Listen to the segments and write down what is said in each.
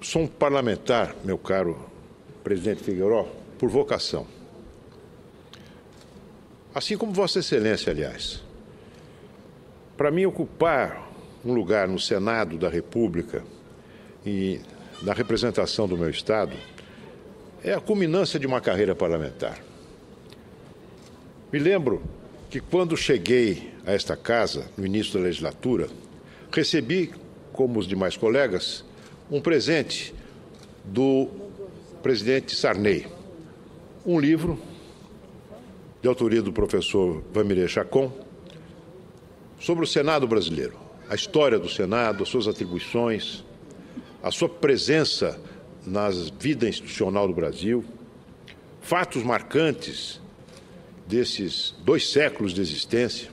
sou um parlamentar, meu caro presidente Figueiró, por vocação. Assim como Vossa Excelência, aliás. Para mim, ocupar um lugar no Senado da República e na representação do meu Estado é a culminância de uma carreira parlamentar. Me lembro que, quando cheguei a esta casa, no início da legislatura, recebi, como os demais colegas, um presente do presidente Sarney, um livro de autoria do professor Vamire Chacon, sobre o Senado brasileiro, a história do Senado, as suas atribuições, a sua presença na vida institucional do Brasil, fatos marcantes desses 2 séculos de existência,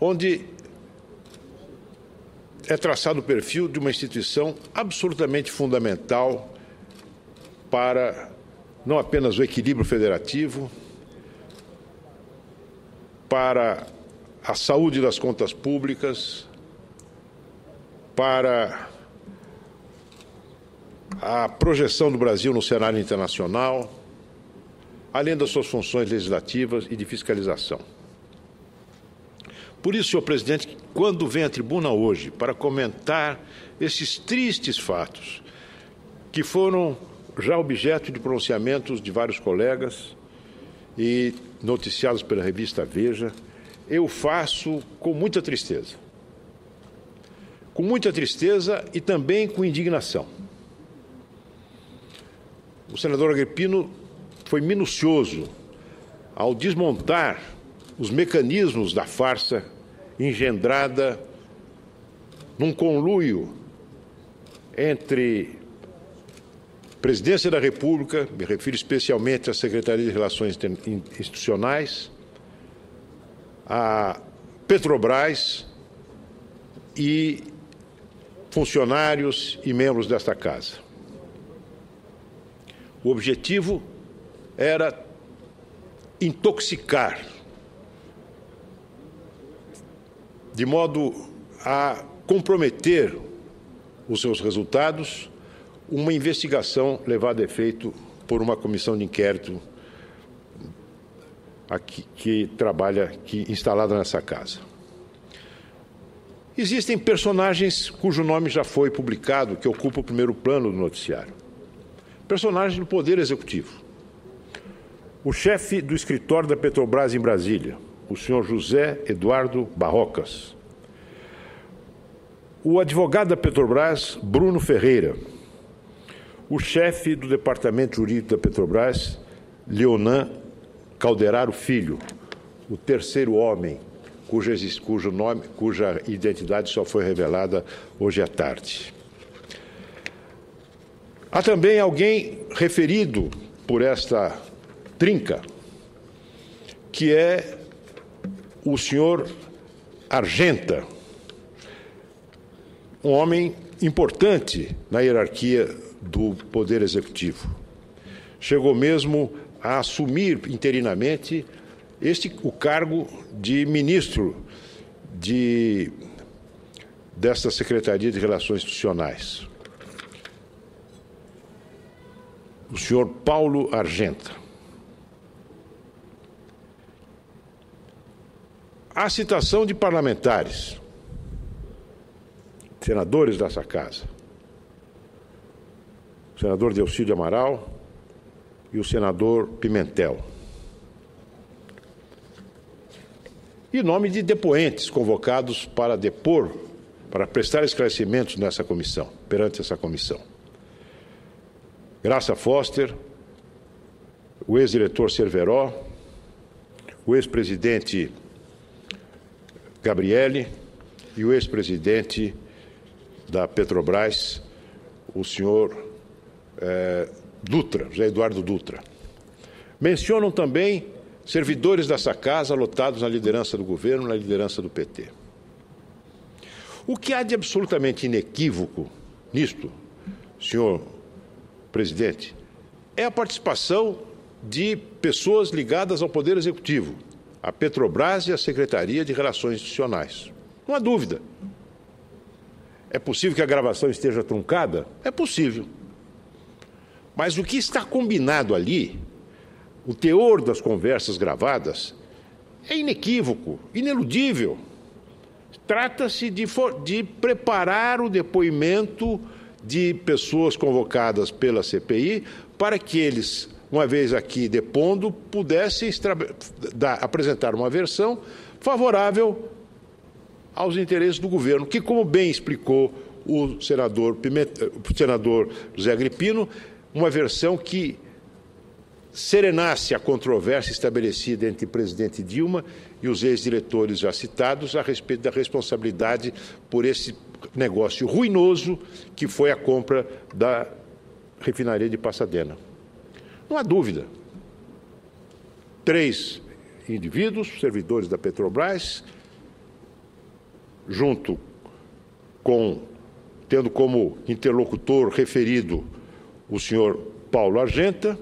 onde é traçado o perfil de uma instituição absolutamente fundamental para não apenas o equilíbrio federativo, para a saúde das contas públicas, para a projeção do Brasil no cenário internacional, além das suas funções legislativas e de fiscalização. Por isso, senhor presidente, quando vem à tribuna hoje para comentar esses tristes fatos, que foram já objeto de pronunciamentos de vários colegas e noticiados pela revista Veja, eu faço com muita tristeza. Com muita tristeza e também com indignação. O senador Agrippino foi minucioso ao desmontar os mecanismos da farsa engendrada num conluio entre Presidência da República, me refiro especialmente à Secretaria de Relações Institucionais, a Petrobras e funcionários e membros desta casa. O objetivo era intoxicar, de modo a comprometer os seus resultados, uma investigação levada a efeito por uma comissão de inquérito que trabalha instalada nessa casa. Existem personagens cujo nome já foi publicado, que ocupa o primeiro plano do noticiário. Personagens do Poder Executivo. O chefe do escritório da Petrobras em Brasília, o senhor José Eduardo Barrocas. O advogado da Petrobras, Bruno Ferreira. O chefe do departamento jurídico da Petrobras, Leonan Calderaro Filho, o terceiro homem cuja identidade só foi revelada hoje à tarde. Há também alguém referido por esta trinca, que é o senhor Argenta, um homem importante na hierarquia do Poder Executivo. Chegou mesmo a assumir interinamente o cargo de ministro desta Secretaria de Relações Institucionais. O senhor Paulo Argenta. A citação de parlamentares, senadores dessa casa, o senador Delcídio Amaral e o senador Pimentel. E nome de depoentes convocados para depor, para prestar esclarecimentos nessa comissão, perante essa comissão. Graça Foster, o ex-diretor Cerveró, o ex-presidente Gabrielli e o ex-presidente da Petrobras, o senhor Dutra, José Eduardo Dutra. Mencionam também servidores dessa casa lotados na liderança do governo, na liderança do PT. O que há de absolutamente inequívoco nisto, senhor presidente, é a participação de pessoas ligadas ao Poder Executivo, a Petrobras e a Secretaria de Relações Institucionais. Não há dúvida. É possível que a gravação esteja truncada? É possível. Mas o que está combinado ali, o teor das conversas gravadas, é inequívoco, ineludível. Trata-se de preparar o depoimento de pessoas convocadas pela CPI para que eles, uma vez aqui depondo, pudessem apresentar uma versão favorável aos interesses do governo, que, como bem explicou o senador José Agripino, uma versão que serenasse a controvérsia estabelecida entre o presidente Dilma e os ex-diretores já citados a respeito da responsabilidade por esse negócio ruinoso que foi a compra da refinaria de Pasadena. Não há dúvida. 3 indivíduos, servidores da Petrobras, tendo como interlocutor referido o senhor Paulo Argenta,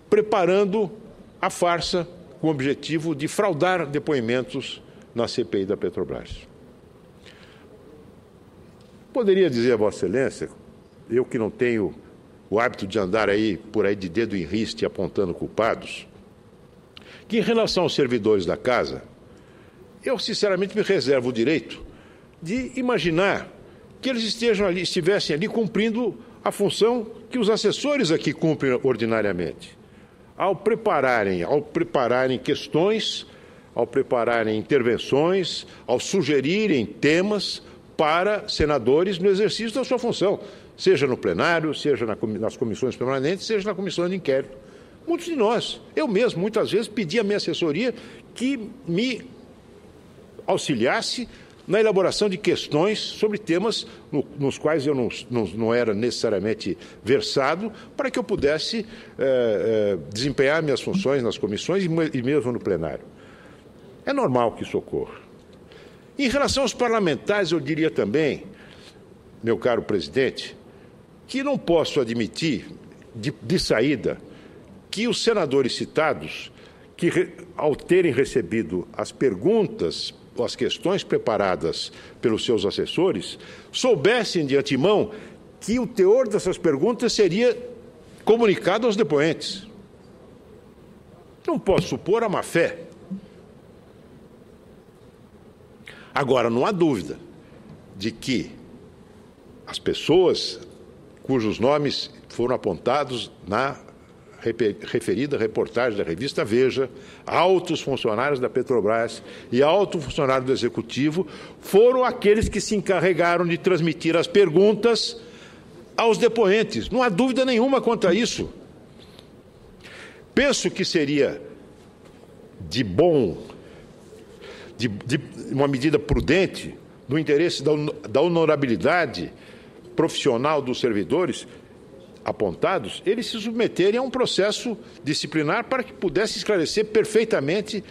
preparando a farsa com o objetivo de fraudar depoimentos na CPI da Petrobras. Poderia dizer a Vossa Excelência, eu que não tenho o hábito de andar por aí de dedo em riste apontando culpados, que em relação aos servidores da casa, eu sinceramente me reservo o direito de imaginar que eles estivessem ali cumprindo a função que os assessores aqui cumprem ordinariamente. Ao prepararem questões, ao prepararem intervenções, ao sugerirem temas para senadores no exercício da sua função, seja no plenário, seja nas comissões permanentes, seja na comissão de inquérito. Muitos de nós, eu mesmo, muitas vezes, pedi à minha assessoria que me auxiliasse na elaboração de questões sobre temas nos quais eu não era necessariamente versado, para que eu pudesse desempenhar minhas funções nas comissões e mesmo no plenário. É normal que isso ocorra. Em relação aos parlamentares, eu diria também, meu caro presidente, que não posso admitir, de saída, que os senadores citados, que ao terem recebido as perguntas, as questões preparadas pelos seus assessores, soubessem de antemão que o teor dessas perguntas seria comunicado aos depoentes. Não posso supor a má-fé. Agora, não há dúvida de que as pessoas cujos nomes foram apontados na referida reportagem da revista Veja, altos funcionários da Petrobras e alto funcionário do Executivo, foram aqueles que se encarregaram de transmitir as perguntas aos depoentes. Não há dúvida nenhuma quanto a isso. Penso que seria de uma medida prudente, no interesse da honorabilidade profissional dos servidores apontados, eles se submeterem a um processo disciplinar para que pudesse esclarecer perfeitamente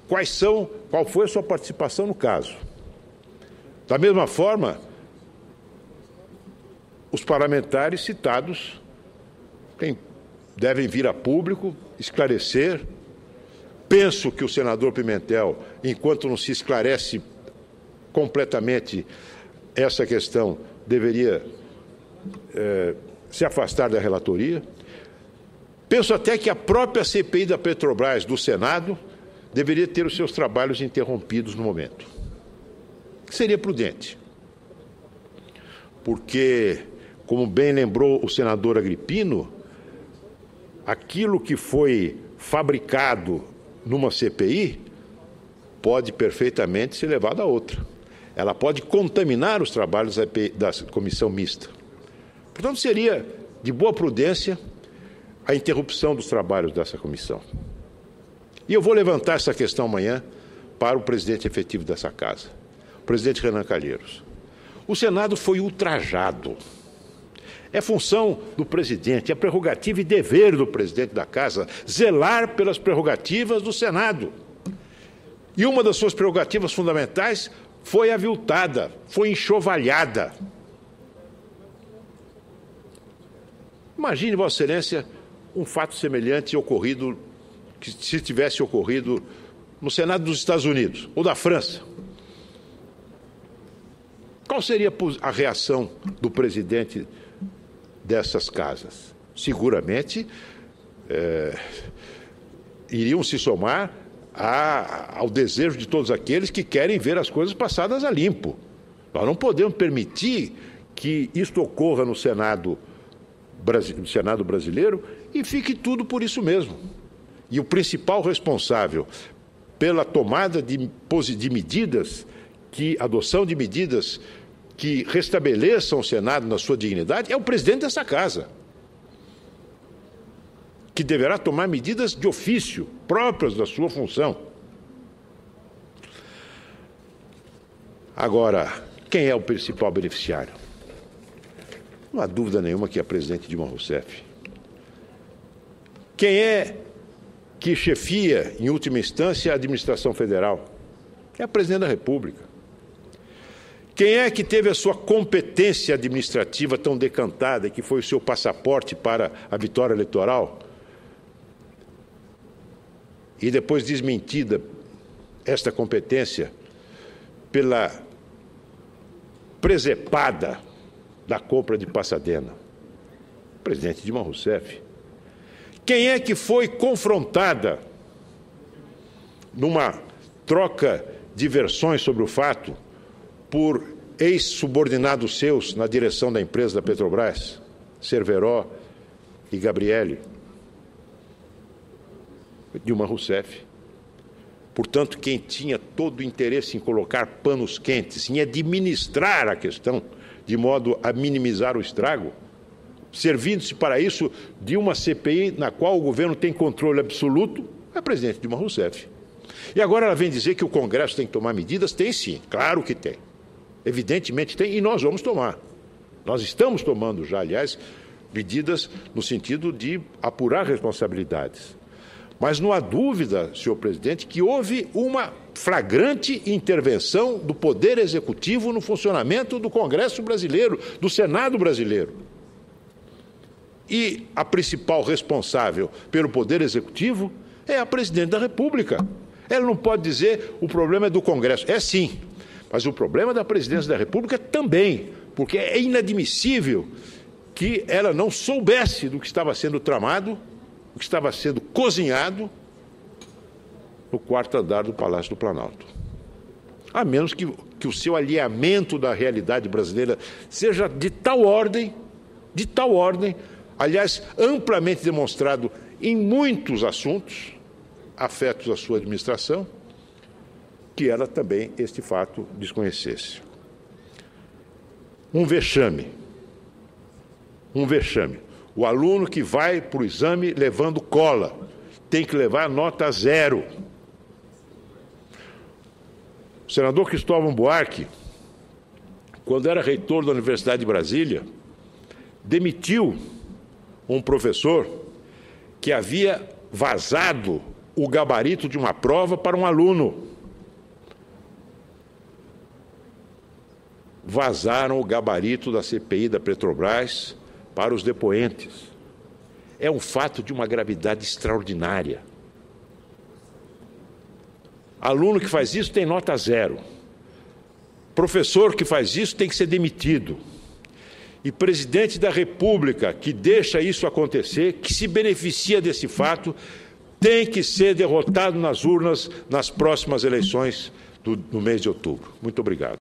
qual foi a sua participação no caso. Da mesma forma, os parlamentares citados devem vir a público esclarecer. Penso que o senador Pimentel, enquanto não se esclarece completamente essa questão, deveria se afastar da relatoria. Penso até que a própria CPI da Petrobras, do Senado, deveria ter os seus trabalhos interrompidos no momento. Seria prudente, porque, como bem lembrou o senador Agripino, aquilo que foi fabricado numa CPI pode perfeitamente ser levado a outra. Ela pode contaminar os trabalhos da comissão mista. Portanto, seria de boa prudência a interrupção dos trabalhos dessa comissão. E eu vou levantar essa questão amanhã para o presidente efetivo dessa casa, o presidente Renan Calheiros. O Senado foi ultrajado. É função do presidente, é prerrogativa e dever do presidente da casa zelar pelas prerrogativas do Senado. E uma das suas prerrogativas fundamentais foi aviltada, foi enxovalhada. Imagine, Vossa Excelência, um fato semelhante ocorrido, que se tivesse ocorrido no Senado dos Estados Unidos ou da França. Qual seria a reação do presidente dessas casas? Seguramente iriam se somar ao desejo de todos aqueles que querem ver as coisas passadas a limpo. Nós não podemos permitir que isto ocorra no Senado brasileiro e fique tudo por isso mesmo. E o principal responsável pela tomada de medidas, adoção de medidas que restabeleçam o Senado na sua dignidade, é o presidente dessa casa, que deverá tomar medidas de ofício, próprias da sua função. Agora, quem é o principal beneficiário? Não há dúvida nenhuma que é a presidente Dilma Rousseff. Quem é que chefia, em última instância, a administração federal? É a presidente da República. Quem é que teve a sua competência administrativa tão decantada, que foi o seu passaporte para a vitória eleitoral, e depois desmentida esta competência pela presepada da compra de Passadena? Presidente Dilma Rousseff. Quem é que foi confrontada numa troca de versões sobre o fato por ex-subordinados seus na direção da empresa da Petrobras, Cerveró e Gabriele? Dilma Rousseff. Portanto, quem tinha todo o interesse em colocar panos quentes, em administrar a questão, de modo a minimizar o estrago, servindo-se para isso de uma CPI na qual o governo tem controle absoluto, é a presidente Dilma Rousseff. E agora ela vem dizer que o Congresso tem que tomar medidas? Tem sim, claro que tem. Evidentemente tem, e nós vamos tomar. Nós estamos tomando já, aliás, medidas no sentido de apurar responsabilidades. Mas não há dúvida, senhor presidente, que houve uma flagrante intervenção do Poder Executivo no funcionamento do Congresso brasileiro, do Senado brasileiro. E a principal responsável pelo Poder Executivo é a presidente da República. Ela não pode dizer o problema é do Congresso. É sim, mas o problema é da presidência da República também, porque é inadmissível que ela não soubesse do que estava sendo tramado, o que estava sendo cozinhado no quarto andar do Palácio do Planalto. A menos que o seu alinhamento da realidade brasileira seja de tal ordem, aliás, amplamente demonstrado em muitos assuntos afetos à sua administração, que ela também este fato desconhecesse. Um vexame. O aluno que vai para o exame levando cola tem que levar nota 0. O senador Cristóvão Buarque, quando era reitor da Universidade de Brasília, demitiu um professor que havia vazado o gabarito de uma prova para um aluno. Vazaram o gabarito da CPI da Petrobras para os depoentes. É um fato de uma gravidade extraordinária. Aluno que faz isso tem nota 0. Professor que faz isso tem que ser demitido. E presidente da República que deixa isso acontecer, que se beneficia desse fato, tem que ser derrotado nas urnas nas próximas eleições do mês de outubro. Muito obrigado.